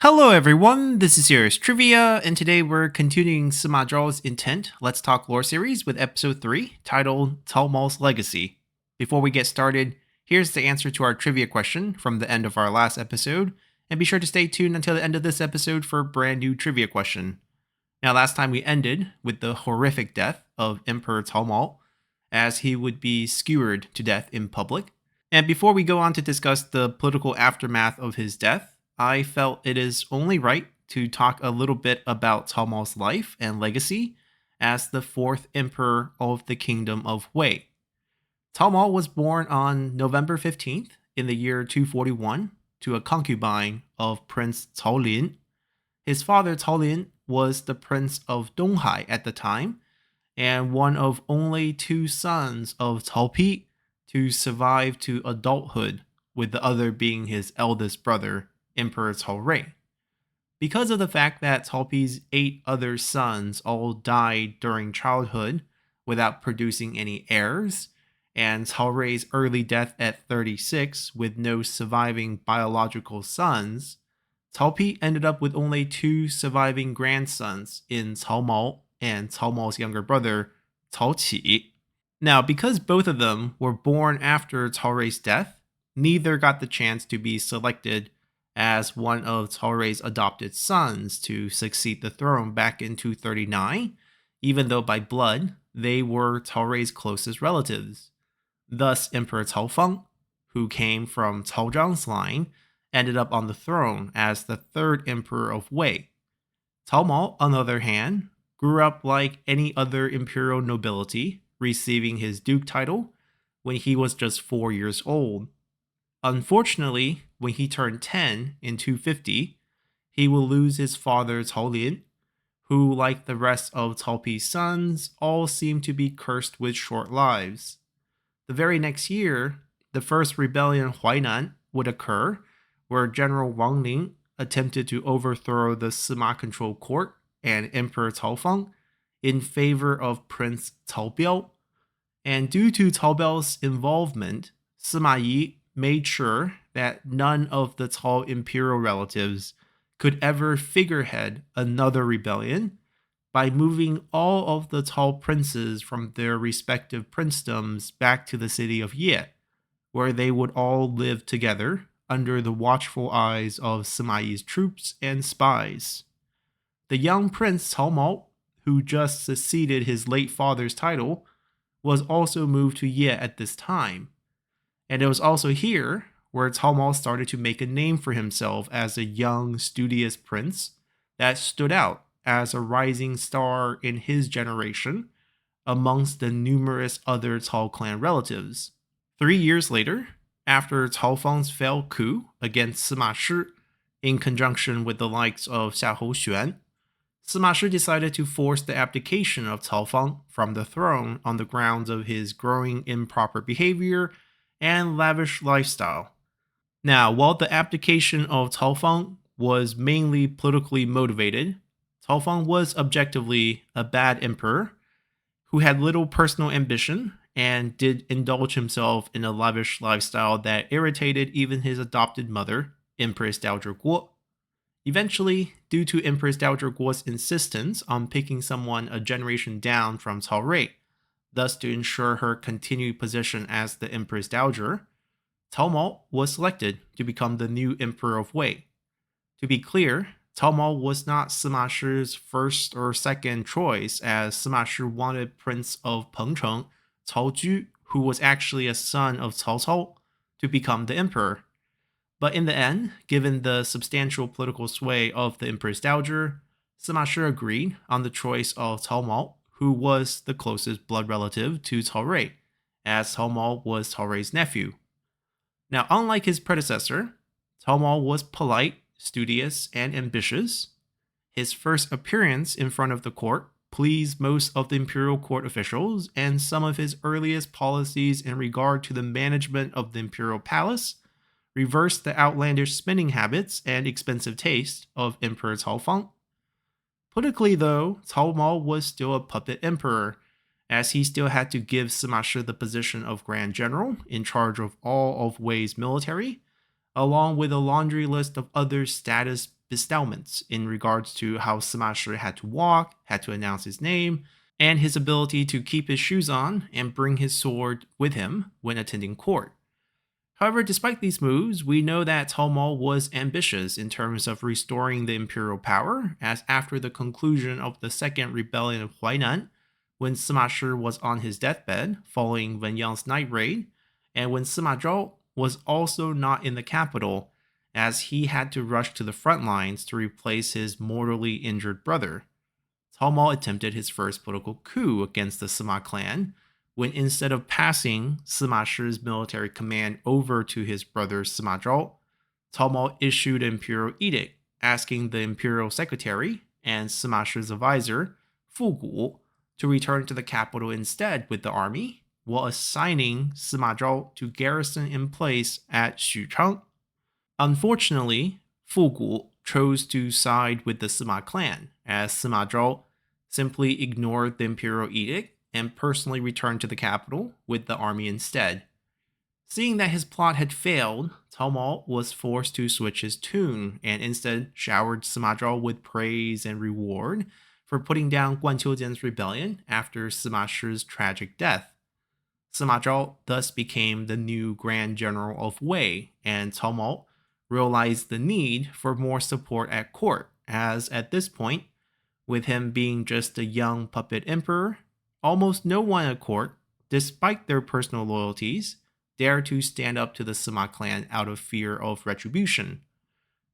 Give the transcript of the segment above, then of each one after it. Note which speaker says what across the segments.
Speaker 1: Hello everyone, this is Serious Trivia, and today we're continuing Sima Zhao's Intent Let's Talk Lore series with episode 3, titled Tomal's Legacy. Before we get started, here's the answer to our trivia question from the end of our last episode, and be sure to stay tuned until the end of this episode for a brand new trivia question. Now, last time we ended with the horrific death of Emperor Tomal, as he would be skewered to death in public. And before we go on to discuss the political aftermath of his death, I felt it is only right to talk a little bit about Tomal's life and legacy as the fourth emperor of the Kingdom of Wei. Tomal was born on November 15th in the year 241 to a concubine of Prince Cao Lin. His father Cao Lin was the Prince of Donghai at the time and one of only two sons of Cao Pi to survive to adulthood, with the other being his eldest brother, Emperor Cao Rui. Because of the fact that Cao Pi's 8 other sons all died during childhood without producing any heirs, and Cao Rui's early death at 36 with no surviving biological sons, Cao Pi ended up with only 2 surviving grandsons in Cao Mao and Cao Mao's younger brother, Cao Qi. Now, because both of them were born after Cao Rui's death, neither got the chance to be selected as one of Cao Rui's adopted sons to succeed the throne back in 239, even though by blood they were Cao Rui's closest relatives. Thus, Emperor Cao Feng, who came from Cao Zhang's line, ended up on the throne as the third emperor of Wei. Cao Mao, on the other hand, grew up like any other imperial nobility, receiving his duke title when he was just 4 years old. Unfortunately, when he turned 10 in 250, he will lose his father Cao Lin, who, like the rest of Cao Pi's sons, all seem to be cursed with short lives. The very next year, the first rebellion Huainan would occur, where General Wang Ling attempted to overthrow the Sima controlled court and Emperor Cao Feng in favor of Prince Cao Biao. And due to Cao Biao's involvement, Sima Yi made sure that none of the Cao imperial relatives could ever figurehead another rebellion by moving all of the Cao princes from their respective princedoms back to the city of Ye, where they would all live together under the watchful eyes of Sima Yi's troops and spies. The young prince Cao Mao, who just succeeded his late father's title, was also moved to Ye at this time. And it was also here where Cao Mao started to make a name for himself as a young, studious prince that stood out as a rising star in his generation amongst the numerous other Cao clan relatives. 3 years later, after Cao Feng's failed coup against Sima Shi in conjunction with the likes of Xiahou Xuan, Sima Shi decided to force the abdication of Cao Feng from the throne on the grounds of his growing improper behavior and lavish lifestyle. Now, while the abdication of Cao Feng was mainly politically motivated, Cao Feng was objectively a bad emperor who had little personal ambition and did indulge himself in a lavish lifestyle that irritated even his adopted mother, Empress Dowager Guo. Eventually, due to Empress Dowager Guo's insistence on picking someone a generation down from Cao Rui, thus to ensure her continued position as the Empress Dowager, Cao Mao was selected to become the new Emperor of Wei. To be clear, Cao Mao was not Sima Shi's first or second choice, as Sima Shi wanted Prince of Pengcheng, Cao Ju, who was actually a son of Cao Cao, to become the emperor. But in the end, given the substantial political sway of the Empress Dowager, Sima Shi agreed on the choice of Cao Mao, who was the closest blood relative to Cao Rui, as Cao Mao was Cao Rui's nephew. Now, unlike his predecessor, Cao Mao was polite, studious, and ambitious. His first appearance in front of the court pleased most of the imperial court officials, and some of his earliest policies in regard to the management of the imperial palace reversed the outlandish spending habits and expensive taste of Emperor Cao Feng. Politically, though, Cao Mao was still a puppet emperor, as he still had to give Sima Shi the position of Grand General in charge of all of Wei's military, along with a laundry list of other status bestowments in regards to how Sima Shi had to walk, had to announce his name, and his ability to keep his shoes on and bring his sword with him when attending court. However, despite these moves, we know that Tomal was ambitious in terms of restoring the imperial power, as after the conclusion of the Second Rebellion of Huainan, when Sima Shi was on his deathbed following Wen Yang's night raid, and when Sima Zhao was also not in the capital, as he had to rush to the front lines to replace his mortally injured brother. Tomal attempted his first political coup against the Sima clan, when instead of passing Sima Shi's military command over to his brother Sima Zhao, Tomal issued an imperial edict asking the imperial secretary and Sima Shi's advisor, Fu Gu, to return to the capital instead with the army, while assigning Sima Zhao to garrison in place at Xuchang. Unfortunately, Fu Gu chose to side with the Sima clan, as Sima Zhao simply ignored the imperial edict and personally returned to the capital with the army instead. Seeing that his plot had failed, Tomal was forced to switch his tune and instead showered Sima Zhao with praise and reward for putting down Guan Qiujian's rebellion after Sima Shi's tragic death. Sima Zhao thus became the new Grand General of Wei, and Tomal realized the need for more support at court, as at this point, with him being just a young puppet emperor, almost no one at court, despite their personal loyalties, dared to stand up to the Sima clan out of fear of retribution.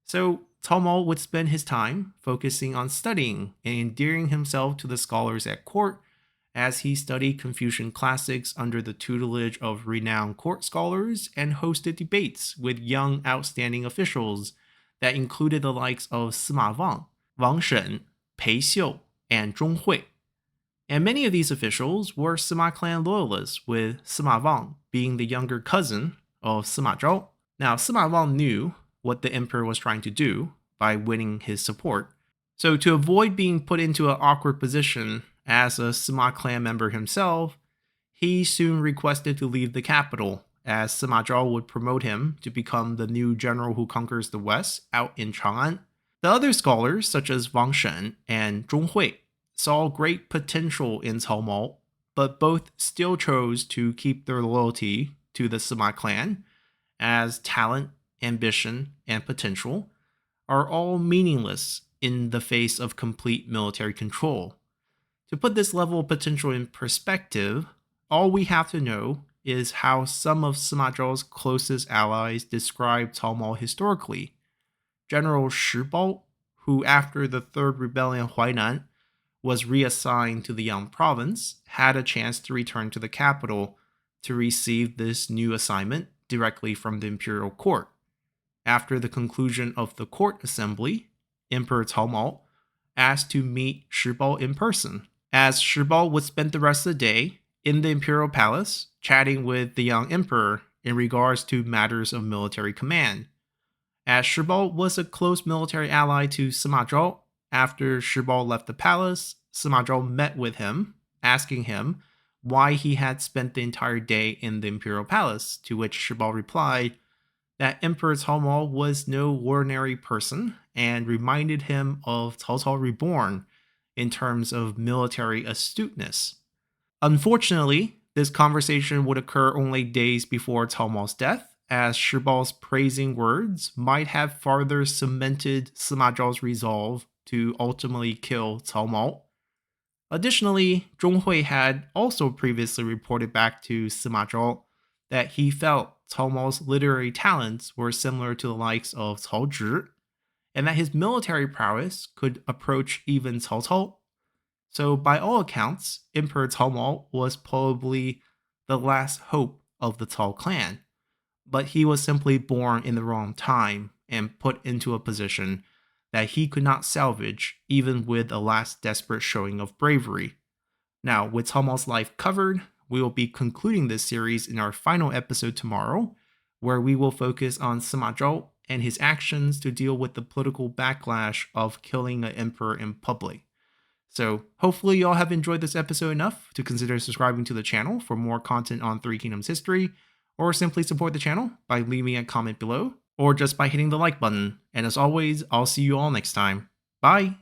Speaker 1: So Tomal would spend his time focusing on studying and endearing himself to the scholars at court as he studied Confucian classics under the tutelage of renowned court scholars and hosted debates with young outstanding officials that included the likes of Sima Wang, Wang Shen, Pei Xiu, and Zhong Hui. And many of these officials were Sima clan loyalists, with Sima Wang being the younger cousin of Sima Zhao. Now, Sima Wang knew what the emperor was trying to do by winning his support. So to avoid being put into an awkward position as a Sima clan member himself, he soon requested to leave the capital, as Sima Zhao would promote him to become the new general who conquers the west out in Chang'an. The other scholars, such as Wang Shen and Zhong Hui, saw great potential in Cao Mao, but both still chose to keep their loyalty to the Sima clan, as talent, ambition, and potential are all meaningless in the face of complete military control. To put this level of potential in perspective, all we have to know is how some of Sima Zhao's closest allies describe Cao Mao historically. General Shi Bao, who after the Third Rebellion Huainan was reassigned to the Yang province, had a chance to return to the capital to receive this new assignment directly from the imperial court. After the conclusion of the court assembly, Emperor Cao Mao asked to meet Shi Bao in person, as Shi Bao would spend the rest of the day in the imperial palace chatting with the young emperor in regards to matters of military command. As Shi Bao was a close military ally to Sima Zhao, after Shi Bao left the palace, Sima Zhao met with him, asking him why he had spent the entire day in the imperial palace, to which Shi Bao replied that Emperor Cao Mao was no ordinary person and reminded him of Cao Cao Reborn in terms of military astuteness. Unfortunately, this conversation would occur only days before Cao Mao's death, as Shi Bao's praising words might have farther cemented Sima Zhao's resolve to ultimately kill Cao Mao. Additionally, Zhong Hui had also previously reported back to Sima Zhao that he felt Cao Mao's literary talents were similar to the likes of Cao Zhi, and that his military prowess could approach even Cao Cao. So by all accounts, Emperor Cao Mao was probably the last hope of the Cao clan, but he was simply born in the wrong time and put into a position that he could not salvage even with a last desperate showing of bravery. Now, with Cao Mao's life covered, we will be concluding this series in our final episode tomorrow, where we will focus on Sima Zhao and his actions to deal with the political backlash of killing an emperor in public. So hopefully y'all have enjoyed this episode enough to consider subscribing to the channel for more content on Three Kingdoms history, or simply support the channel by leaving a comment below, or just by hitting the like button. And as always, I'll see you all next time. Bye!